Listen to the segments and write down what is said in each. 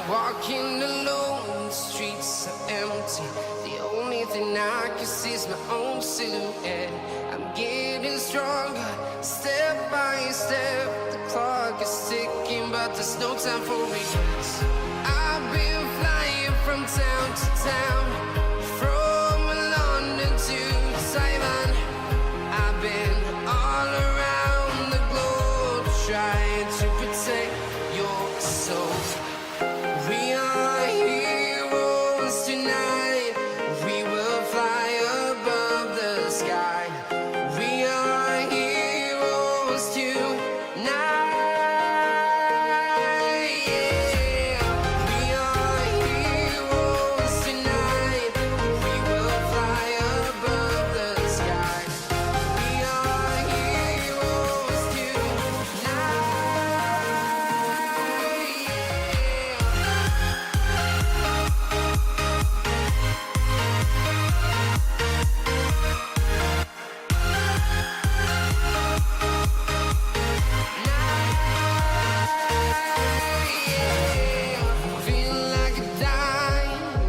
Walking alone, the streets are empty. The only thing I can see is my own silhouette. I'm getting stronger, step by step. The clock is ticking, but there's no time for regrets. I've been flying from town to town, from London to Taiwan. I've been all around the globe, trying to protect your soul. We are heroes tonight. We will fly above the sky. We are heroes tonight. Yeah. We are heroes tonight. We will fly above the sky. We are heroes tonight. Feel like a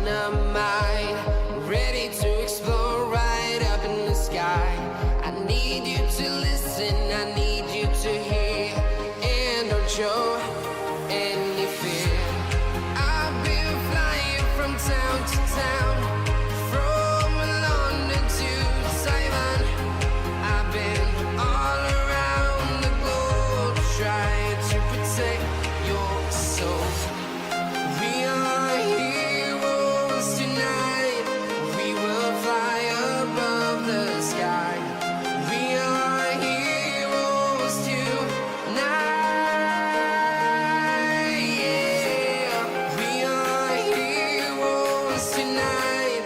dynamite, ready to explore right up in the sky. I need you to listen, I need you to hear, and don't show any fear. I've been flying from town to town, from London to Taiwan. I've been all around the globe, trying to protect your soul. We are heroes tonight. We will fly above the sky. We are heroes tonight. Yeah. We are heroes tonight.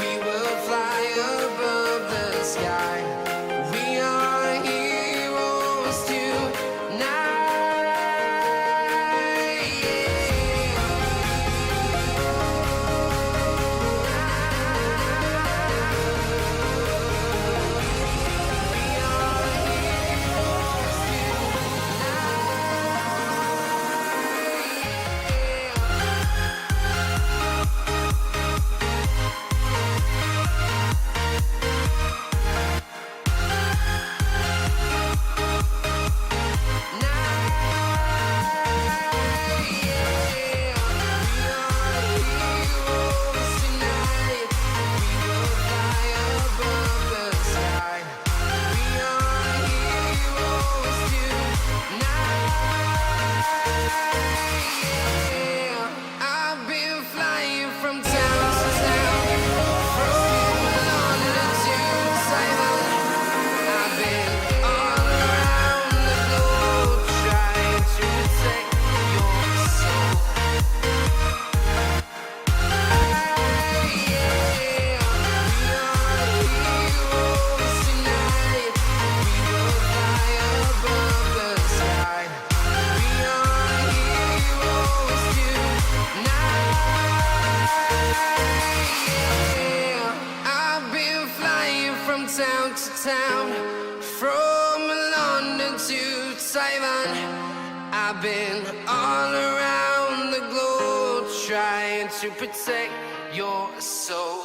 We will fly above the sky. We are heroes tonight. I've been flying from town to town, from London to Taiwan. I've been all around the globe, trying to protect your soul. Yeah. We are heroes tonight. We will fly above the sky. We are heroes tonight. Yeah. I've been flying from town to town, from London to Taiwan. I've been all around the globe, trying to protect your soul.